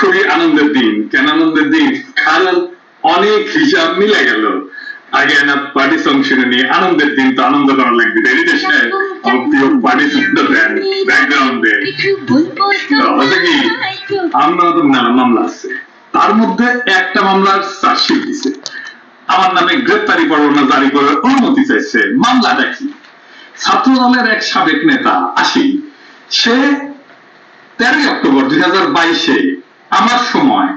খুবই আনন্দের দিন। কেন আনন্দের দিন? কারণ অনেক হিসাব মিলে গেল। আগে না পার্টি সং শুনে নিয়ে আনন্দের দিন তো আনন্দ করা লাগবে, তাই না? আমার প্রিয় পার্টি সঙ্গটা দেন ব্যাকগ্রাউন্ডে। হচ্ছে কি আমরা তো নানা মামলা আছে, তার মধ্যে একটা মামলার চার্জশিট দিছে, আমার নামে গ্রেপ্তারি পরোয়ানা জারি করার অনুমতি চাইছে। মামলাটা কি? ছাত্র দলের এক সাবেক নেতা আশিক, সে 13 অক্টোবর 2022-এ আমার সময়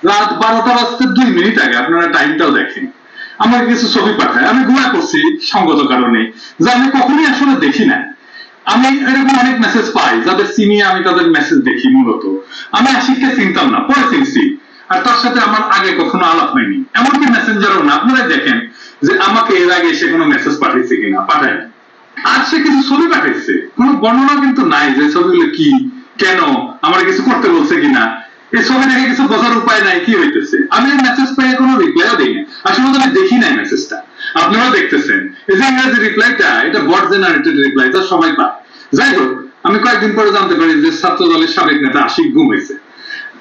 রাত 12:02 আগে, আপনারা টাইমটাও দেখেন, আমাকে কিছু ছবি পাঠায়। আমি ঘুমা করছি সঙ্গত কারণে, যা আমি কখনোই আসলে দেখি না। আমি এরকম অনেক মেসেজ পাই, যাদের চিনি আমি তাদের মেসেজ দেখি। মূলত আমি আশিককে চিনতাম না, পরে চিনছি, আর তার সাথে আমার আগে কখনো আলাপ হয়নি, এমনকি মেসেঞ্জারও না। আপনারা দেখেন যে আমাকে এর আগে সে কোনো মেসেজ পাঠিয়েছে কিনা, পাঠায়। আর সে কিছু ছবি পাঠাইছে, কোনো বর্ণনা কিন্তু নাই যে ছবিগুলো কি, কেন, আমার কিছু করতে বলছে কিনা। এই ছবি দেখে কিছু বোঝার উপায় নাই কি হইতেছে। আমি মেসেজ পেয়ে কোনো রিপ্লাইও দিই না, আসলে আমি দেখি নাই মেসেজটা। আপনারাও দেখতেছেন এই যে ইংরেজি রিপ্লাইটা, এটা বট জেনারেটেড রিপ্লাই, তা সবাই পায়। যাই হোক, আমি কয়েকদিন পরে জানতে পারি যে ছাত্র দলের সাবেক নেতা আশিক গুম হয়েছে।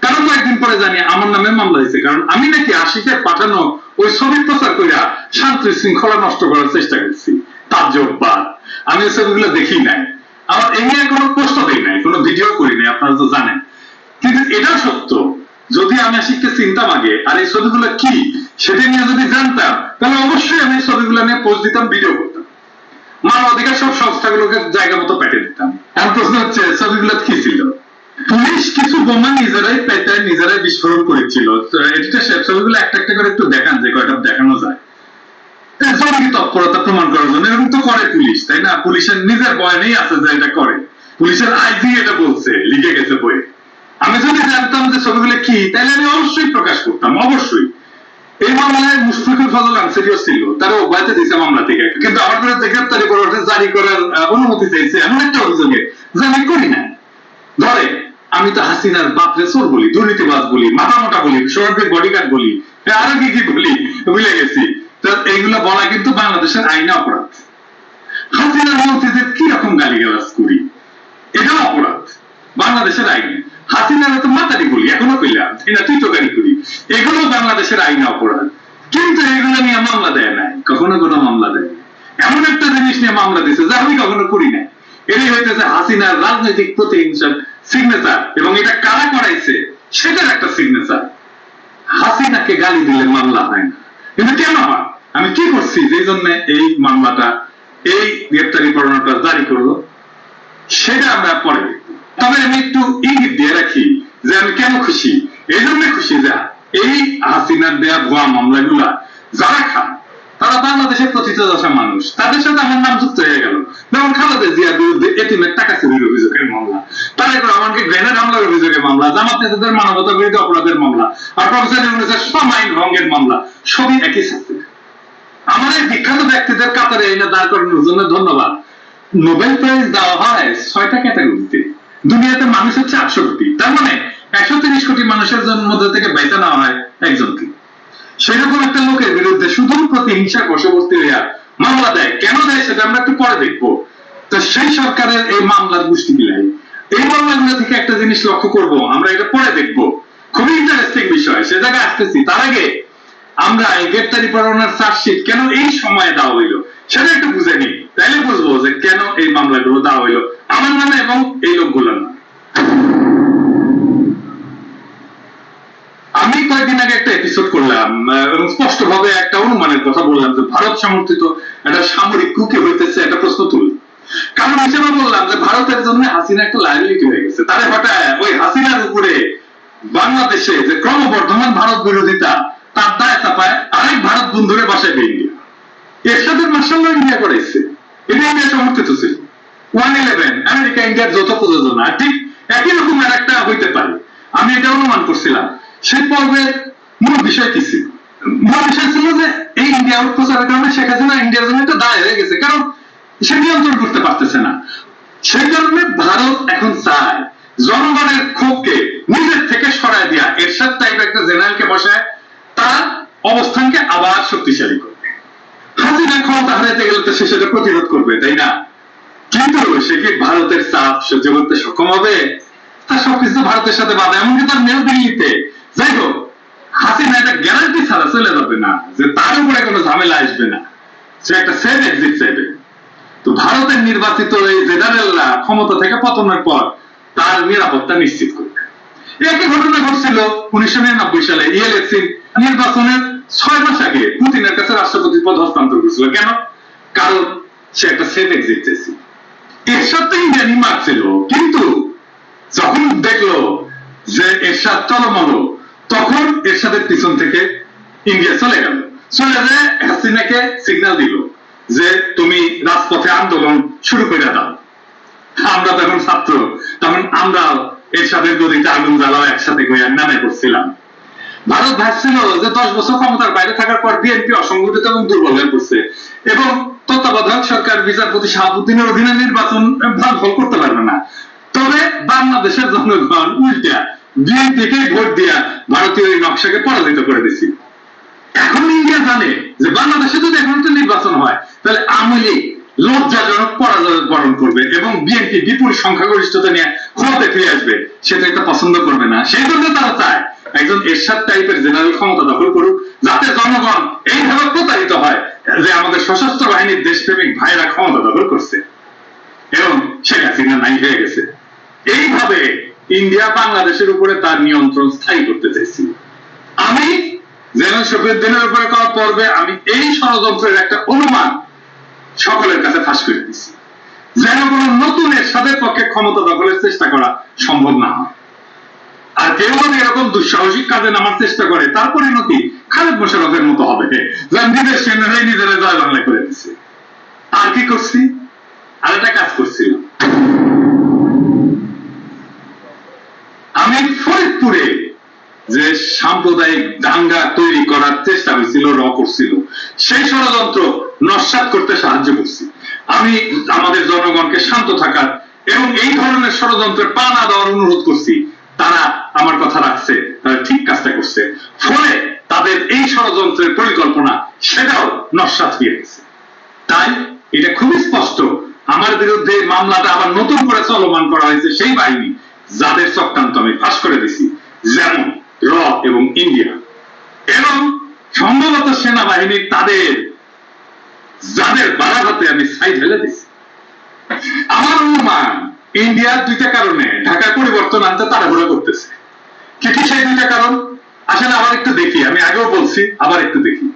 কারণ কয়েকদিন পরে জানি আমার নামে মামলা হয়েছে, কারণ আমি নাকি আশিকের পাঠানো ওই ছবি প্রচার করিয়া শান্তি শৃঙ্খলা নষ্ট করার চেষ্টা করছি। তাজ্জব। আমি ছবিগুলো দেখি নাই, আমার এই নিয়ে কোনো পোস্ট দেই নাই, কোনো ভিডিও করি নাই, আপনারা তো জানেন। কিন্তু এটা সত্য, যদি আমি আশিককে চিনতাম আগে আর এই ছবিগুলো কি সেটা নিয়ে যদি জানতাম, তাহলে অবশ্যই আমি এই ছবিগুলো নিয়ে পোস্ট দিতাম, ভিডিও করতাম, মানব অধিকার সব সংস্থাগুলোকে জায়গা মতো পেটে দিতাম। এখন প্রশ্ন হচ্ছে ছবিগুলো কি ছিল? পুলিশ কিছু বোমা নিজেরাই পেটায় নিজেরাই বিস্ফোরণ করেছিল। এটা ছবিগুলো একটা একটা করে একটু দেখান, যে কয়টা দেখানো যায়। জঙ্গি তৎপরতা প্রমাণ করার জন্য এরকম তো করে পুলিশ, তাই না? পুলিশের নিজের বয়ানেই আছে যে এটা করে, পুলিশের আইজি এটা বলছে, লিখে গেছে বইয়ে। আমি যদি জানতাম যে ছবিগুলো কি, তাহলে আমি অবশ্যই প্রকাশ করতাম, অবশ্যই। এই মামলায় মুশফিকুল ফজল আনসারীও ছিল, তারা অব্যাহতি দিয়েছে মামলা থেকে, কিন্তু আমার বিরুদ্ধে গ্রেপ্তারি পরোয়ানা জারি করার অনুমতি চাইছে এমন একটা অভিযোগে, যে আমি করি না। ধরে আমি তো হাসিনার বাপরে চোর বলি, দুর্নীতিবাজ বলি, মাথা মোটা বলি, সরকারি বডিগার্ড বলি, আরো কি কি বলি ভুলে গেছি। এইগুলো বলা কিন্তু বাংলাদেশের আইনে অপরাধ। হাসিনার মন্ত্রীদের কি রকম গালিগালাজ করি, এটাও অপরাধ বাংলাদেশের আইনে। হাসিনার তো মাতারি বলি, এখনো কইলাম এটা তুই তো গালি করি, এগুলো বাংলাদেশের আইনে অপরাধ। কিন্তু এগুলো নিয়ে মামলা দেয় নাই, কখনো কোনো মামলা দেয়। এমন একটা জিনিস নিয়ে মামলা দিচ্ছে যা আমি কখনো করি না। এটাই হইতেছে হাসিনার রাজনৈতিক প্রতিহিংসার সিগনেচার, এবং এটা কারা করাইছে সেটার একটা সিগনেচার। হাসিনাকে গালি দিলে মামলা হয় না, কিন্তু কেন হয়? আমি কি করছি যে জন্য এই মামলাটা, এই গ্রেপ্তারি পরোয়ানাটা জারি করলো, সেটা আমরা পরে দেখব। তবে আমি একটু ইঙ্গিত দিয়ে রাখি যে আমি কেন খুশি। এই জন্য খুশি যে এই হাসিনার দেয়া ভুয়া মামলাগুলা যারা খান, তারা বাংলাদেশের প্রথিতযশা মানুষ, তাদের সাথে আমার নাম যুক্ত হয়ে গেল। যেমন খালেদা জিয়ার বিরুদ্ধে এতিমের টাকা চুরির অভিযোগের মামলা, তারেক রহমানকে গ্রেনেড হামলার অভিযোগের মামলা, জামাত নেতাদের মানবতা বিরোধী অপরাধের মামলা, আর প্রফেসর ইউনূসের সব আইন ভঙ্গের মামলা, সবই একই সাথে। আমাদের বিখ্যাত ব্যক্তিদের কাতারে এনে দাঁড় করানোর জন্য ধন্যবাদ। নোবেল প্রাইজ দেওয়া হয় 6টা ক্যাটাগরিতে, দুনিয়াতে মানুষ হচ্ছে 800 কোটি, তার মানে 130 কোটি মানুষের মধ্যে থেকে বেছে নেওয়া হয় একজনকে। সেরকম একটা লোকের বিরুদ্ধে শুধু প্রতিহিংসার বশবর্তী হইয়া মামলা দেয়, কেন দেয় সেটা আমরা একটু পরে দেখবো। তো সেই সরকারের এই মামলার গোষ্ঠী গিলাই, এই মামলাগুলো থেকে একটা জিনিস লক্ষ্য করব, আমরা এটা পরে দেখবো, খুবই ইন্টারেস্টিং বিষয়, সে জায়গায় আসতেছি। তার আগে আমরা এই গ্রেপ্তারি পরোয়ানার চার্জশিট কেন এই সময়ে দেওয়া হইলো সেটা একটু বুঝে নিই, তাইলে বুঝবো যে কেন এই মামলাগুলো দেওয়া হইলো আমার নামে এবং এই লোকগুলোর নামে। আমি কয়েকদিন আগে একটা এপিসোড করলাম এবং স্পষ্ট ভাবে একটা অনুমানের কথা বললাম যে ভারত সমর্থিত একটা সামরিক কুকি হইতেছে, একটা প্রশ্ন তুললাম। কারণ হিসেবে বললাম যে ভারতের জন্য হাসিনা একটা লায়াবিলিটি হয়ে গেছে, তারে হঠাৎ ওই হাসিনার উপরে বাংলাদেশে যে ক্রমবর্ধমান ভারত বিরোধিতা, তার দায় চাপায় আরেক ভারত বন্ধুরে বাসায় ইন্ডিয়া। এরশাদের মার্শাল ইন্ডিয়া করাইছে, এটা ইন্ডিয়া সমর্থিত ছিল। 111 আমেরিকা ইন্ডিয়ার যৌথ প্রযোজনা, ঠিক একই রকম আর একটা হইতে পারে, আমি এটা অনুমান করছিলাম। সেই পর্বের মূল বিষয় কি ছিল? মূল বিষয় ছিল যে এই ইন্ডিয়া প্রচারের কারণে শেখ হাসিনা ইন্ডিয়ার জন্য একটা দায় হয়ে গেছে, কারণ সে নিয়ন্ত্রণ করতে পারতেছে না। সেই কারণে ভারত এখন চায় জনগণের ক্ষোভকে নিজের থেকে সরায় দিয়া এরশাদ টাইপ একটা জেনারেলকে বসায় তার অবস্থানকে আবার শক্তিশালী করবে। হাসিনা ক্ষমতা হারাইতে গেলে তো সে সেটা প্রতিরোধ করবে, তাই না? কিন্তু সে কি ভারতের চাপ সহ্য করতে সক্ষম হবে? তার সবকিছু ভারতের সাথে বাধা, এমনকি তার মেয়েও দিল্লিতে। যাই হোক, হাসিনা এটা গ্যারান্টি ছাড়া চলে যাবে না যে তার উপরে কোনো ঝামেলা আসবে না, সে একটা সেফ এক্সিট চাইবে। তো ভারতের নির্বাচিত এই জেনারেলরা ক্ষমতা থেকে পতনের পর তার নিরাপত্তা নিশ্চিত করবে। একই ঘটনা ঘটছিল 1999 সালে ইএলএসির নির্বাচনের 6 মাস আগে পুতিনের কাছে রাষ্ট্রপতি পদ হস্তান্তর করেছিল। কেন? কারণ সে একটা সেফ এক্সিট চাইছিল। এরশাদ তো ইন্ডিয়ানই মারছিল, কিন্তু যখন দেখলো যে এরশাদ চলমান, তখন এরশাদের পিছন থেকে ইন্ডিয়া চলে গেল, চলে যায় হাসিনাকে সিগন্যাল দিল যে তুমি রাজপথে আন্দোলন শুরু করে দাও। আমরা তখন ছাত্র, তখন আমরা এরশাদের গদিতে আগুন জ্বালাও একসাথে করে নামে পড়ছিলাম। ভারত ভাবছিল যে 10 বছর ক্ষমতার বাইরে থাকার পর বিএনপি অসংগঠিত এবং দুর্বল হয়ে পড়ছে এবং তত্ত্বাবধায়ক সরকার বিচারপতি শাহাবুদ্দিনের অধীনে নির্বাচন ফল করতে পারবে না। তবে বাংলাদেশের জনগণ উল্টা বিএনপিকে ভোট দিয়া ভারতীয় এই নকশাকে পরাজিত করে দিয়েছিল। এখন ইন্ডিয়া জানে যে বাংলাদেশে যদি এখন একটা নির্বাচন হয় তাহলে আওয়ামী লীগ লজ্জাজনক পরাজয় বরণ করবে এবং বিএনপি বিপুল সংখ্যাগরিষ্ঠতা নিয়ে ক্ষমতায় ফিরে আসবে, সেটা একটা পছন্দ করবে না। সেই জন্য তারা চায় একজন এরশাদ টাইপের জেনারেল ক্ষমতা দখল করুক, যাতে জনগণ এইভাবে প্রতারিত হয় যে আমাদের সশস্ত্র বাহিনীর দেশপ্রেমিক ভাইরা ক্ষমতা দখল করছে এবং শেখ হাসিনা নাই হয়ে গেছে। এইভাবে ইন্ডিয়া বাংলাদেশের উপরে তার নিয়ন্ত্রণ স্থায়ী করতে চাইছিল। আমি জেনারেল শফিউদ্দিনের উপরে করা পর্বে আমি এই ষড়যন্ত্রের একটা অনুমান সকলের কাছে ফাঁস করে দিচ্ছি, যেন কোন নতুন এরশাদের পক্ষে ক্ষমতা দখলের চেষ্টা করা সম্ভব না হয়। আর কেউ যদি এরকম দুঃসাহসিক কাজে নামার চেষ্টা করে তার পরিণতি খালেদ মোশাররফের মতো হবে, যার নিজের সেনারাই নিজেরা জয় বাংলা করে দিচ্ছে। আর কি করছি? আর একটা কাজ করছিলাম, আমি ফরিদপুরে যে সাম্প্রদায়িক দাঙ্গা তৈরি করার চেষ্টা হয়েছিল, করছিল, সেই ষড়যন্ত্র নস্যাৎ করতে সাহায্য করছি। আমি আমাদের জনগণকে শান্ত থাকার এবং এই ধরনের ষড়যন্ত্রে পা না দেওয়ার অনুরোধ করছি। তারা আমার কথা রাখছে, তারা ঠিক কাজটা করছে, ফলে তাদের এই ষড়যন্ত্রের পরিকল্পনা সেটাও নস্যাৎ হয়ে গেছে। তাই এটা খুবই স্পষ্ট, আমার বিরুদ্ধে মামলাটা আবার নতুন করে চলমান করা হয়েছে সেই বাহিনী যাদের চক্রান্ত আমি ফাঁস করে দিছি, যেমন র এবং ইন্ডিয়া এবং সম্ভবত সেনাবাহিনীর তাদের যাদের বাড়াঘাতে আমি সাইড ফেলে দিছি। আমার অনুমান ইন্ডিয়ার দুইটা কারণে ঢাকায় পরিবর্তন আনতে তাড়াহুড়া করতেছে। কি কি সেই দুইটা কারণ? আসলে আবার একটু দেখি, আমি আগেও বলছি, আবার একটু দেখি।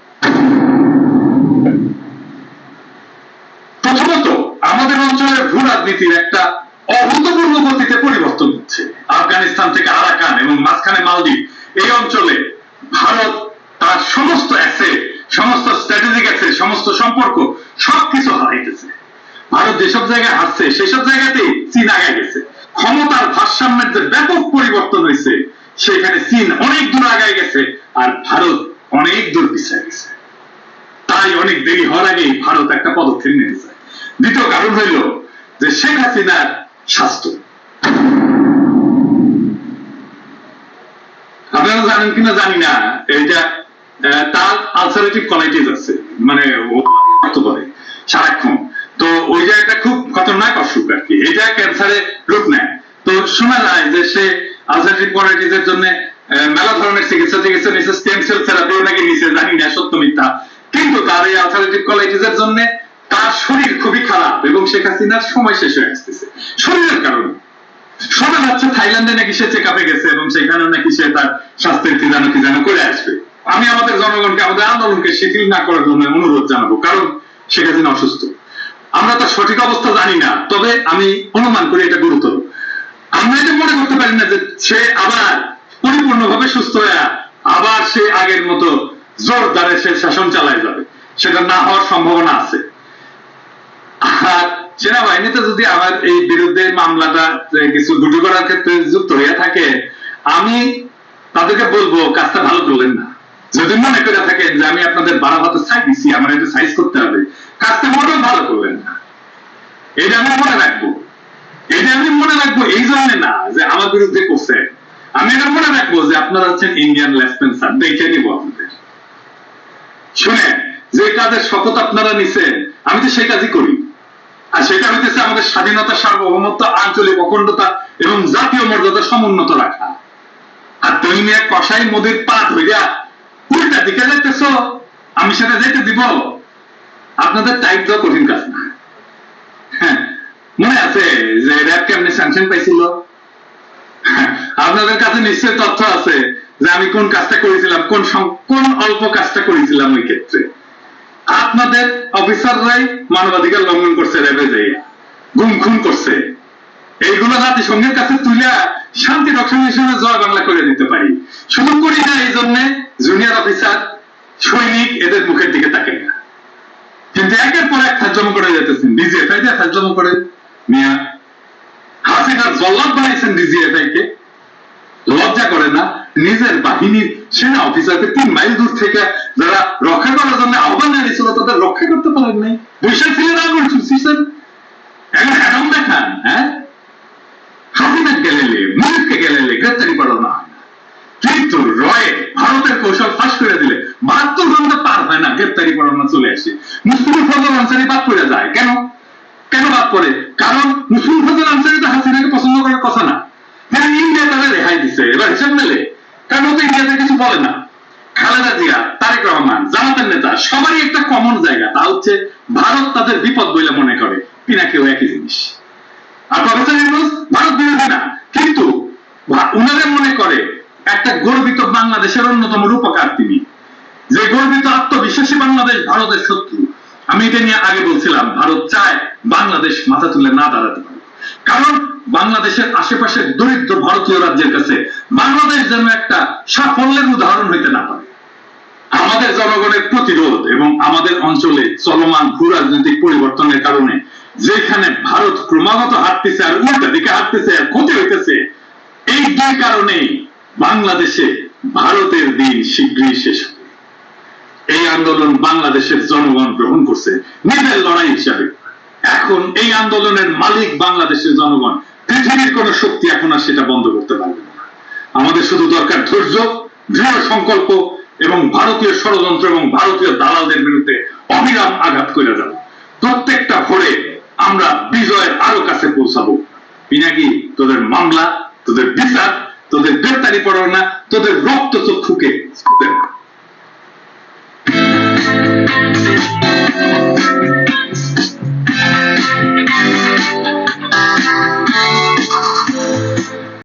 প্রথমত, আমাদের অঞ্চলের ভূ রাজনীতির একটা অভূতপূর্ব গতিতে পরিবর্তন হচ্ছে। আফগানিস্তান থেকে আরাকান এবং মাঝখানে মালদ্বীপ, এই অঞ্চলে ভারত তার সমস্ত অ্যাসেট, সমস্ত স্ট্র্যাটেজিক অ্যাসেট, সমস্ত সম্পর্ক সবকিছু হারাইতেছে। ভারত যেসব জায়গায় হারছে সেসব জায়গাতেই চীন আগায় গেছে। ক্ষমতার ভারসাম্যের যে ব্যাপক পরিবর্তন হয়েছে, সেখানে চীন অনেক দূর আগায় গেছে আর ভারত অনেক দূর পিছিয়ে গেছে। তাই অনেক দেরি হওয়ার আগেই ভারত একটা পদক্ষেপ নিতে চায়। দ্বিতীয় কারণ হইল যে শেখ হাসিনার স্বাস্থ্য। আপনারা জানেন কিনা জানি না, এইটা তার আলসারেটিভ কোলাইটিস আছে, মানে হতে পারে সারাক্ষণ। তো ওই জায়গাটা খুব খতরনাক অসুখ আর কি, এটা ক্যান্সারের রূপ নেয়। তো শোনা যায় যে সে আলসারেটিভ কোলাইটিসের জন্য মেলা ধরনের চিকিৎসা নিচ্ছে, স্টেম সেল থেরাপিও নাকি নিচ্ছে, জানি না সত্য মিথ্যা। কিন্তু তার এই আলসারেটিভ কোলাইটিসের জন্য তার শরীর খুবই খারাপ এবং শেখ হাসিনার সময় শেষ হয়ে আসতেছে শরীরের কারণে। শোনা যাচ্ছে থাইল্যান্ডে নাকি সে চেক আপে গেছে এবং সেখানেও নাকি সে তার স্বাস্থ্যের কি যেন করে আসবে। আমি আমাদের জনগণকে আমাদের আন্দোলনকে শিথিল না করার জন্য অনুরোধ জানাবো, কারণ শেখ হাসিনা অসুস্থ। আমরা তার সঠিক অবস্থা জানি না, তবে আমি অনুমান করি এটা গুরুতর। আমরা এটা মনে করতে পারি না যে সে আবার পরিপূর্ণভাবে সুস্থ হয়ে আবার সে আগের মতো জোরদারে সে শাসন চালায় যাবে, সেটা না হওয়ার সম্ভাবনা আছে। আর সেনাবাহিনীতে যদি আমার এই বিরুদ্ধে মামলাটা কিছু দুটো করার ক্ষেত্রে যুক্ত হয়ে থাকে, আমি তাদেরকে বলবো কাজটা ভালো করলেন না। যদি মনে করে থাকেন যে আমি আপনাদের বাড়া ভাতে সাইজ দিচ্ছি, আমার এটা সাইজ করতে হবে, কাজটা মোটেও ভালো করলেন না। এটা আমি মনে রাখবো, এটা আমি মনে রাখবো এই জন্য না যে আমার বিরুদ্ধে করছে, আমি এটা মনে রাখবো যে আপনারা হচ্ছেন ইন্ডিয়ান লেসপেন্সার, দেখে নিবো আপনাদের। শুনে যে কাজের শপথ আপনারা নিছেন, আমি তো সেই কাজই করি। আর সেটা হইতেছে আমাদের স্বাধীনতা, সার্বভৌমত্ব, আঞ্চলিক অখণ্ডতা এবং জাতীয় মর্যাদা সমুন্নত রাখা। আর তুমি এক কষাই মোদির পাত হইয়া উল্টা দিকে যাইতেছ, আমি সেটা যেতে দিব? আপনাদের টাইপ দেওয়া কঠিন কাজ না। হ্যাঁ, মনে আছে যে র্যাব কেমনে স্যাংশন পাইছিল? আপনাদের কাছে নিশ্চয় তথ্য আছে যে আমি কোন কাজটা করেছিলাম, কোন অল্প কাজটা করেছিলাম ওই ক্ষেত্রে। আপনাদের অফিসাররাই মানবাধিকার লঙ্ঘন করছে, র্যাবে যাইয়া গুম খুন করছে। এইগুলো জাতিসংঘের কাছে তুলে শান্তি রক্ষা মিশনে জয় বাংলা করে দিতে পারি। শুধু করি না এই জন্য জুনিয়র অফিসার, সৈনিক এদের মুখের দিকে তাকে না, কিন্তু একের পর এক থার্জম করে যেতেছেন। ডিজিএফআই দিয়ে থার্জম করে মিয়া হাসিনার জল্লাদ বানাইছেন ডিজিএফআই কে। লজ্জা করে না? নিজের বাহিনীর সেনা অফিসারকে 3 মাইল দূর থেকে যারা রক্ষা করার জন্য আহ্বান জানিয়েছিল তাদের রক্ষা করতে পারেন নাই। বৈশাখ ছিলেন আঙুল চুষছেন, এখন হ্যাডম দেখান। হ্যাঁ, হাসিনা গেলেলে, মুনিরকে গেলেলে গ্রেপ্তারি পাঠানো হয় না, কিন্তু রয়ে ভারতের কৌশল ফাঁস করে দিলে 72 ঘন্টা পার হয় না, গ্রেপ্তারি পড়ানো চলে আসে। মুসলিম ফজল আনসারি বাদ পড়ে যায়। কেন বাদ পড়ে? কারণ মুসলিম ফজল আনসারি তো হাসিনাকে পছন্দ করার কথা না। ইন্ডিয়া তারা রেহাই দিচ্ছে, এবার হিসাব মেলে। কারণ ও তো ইন্ডিয়াতে কিছু বলে না। খালেদা জিয়া, তারেক রহমান, জামাতের নেতা সবারই একটা কমন জায়গা, তা হচ্ছে ভারত তাদের বিপদ বলে মনে করে। পিনাকেও একই জিনিস। আর প্রফেসর ইউনূস ভারত বিরোধী না, কিন্তু উনারা মনে করে একটা গর্বিত বাংলাদেশের অন্যতম রূপকার তিনি, যে গর্বিত আত্মবিশ্বাসী বাংলাদেশ ভারতের শত্রু। আমি এটা নিয়ে আগে বলছিলাম, ভারত চায় বাংলাদেশ মাথা তুলে না দাঁড়াতে পারে, কারণ বাংলাদেশের আশেপাশের দরিদ্র ভারতীয় রাজ্যের কাছে বাংলাদেশ যেন একটা সাফল্যের উদাহরণ হইতে না পারে। আমাদের জনগণের প্রতিরোধ এবং আমাদের অঞ্চলে চলমান ভূ রাজনৈতিক পরিবর্তনের কারণে যেখানে ভারত ক্রমাগত হাঁটতেছে আর উল্টা দিকে হাঁটতেছে আর ক্ষতি হইতেছে, এই 2 কারণেই বাংলাদেশে ভারতের দিন শীঘ্রই শেষ হবে। এই আন্দোলন বাংলাদেশের জনগণ গ্রহণ করছে নিজের লড়াই হিসাবে। এখন এই আন্দোলনের মালিক বাংলাদেশের জনগণ। পৃথিবীর কোন শক্তি এখন আর সেটা বন্ধ করতে পারবে না। আমাদের শুধু দরকার ধৈর্য, দৃঢ় সংকল্প এবং ভারতীয় ষড়যন্ত্র এবং ভারতীয় দালালদের বিরুদ্ধে অবিরাম আঘাত করে যাব। প্রত্যেকটা ভোরে আমরা বিজয়ের আরো কাছে পৌঁছাবো। পিনাকি, তোদের মামলা, তোদের বিচার, তোদের গ্রেপ্তারি পরোয়ানা, তোদের রক্ত চক্ষুকে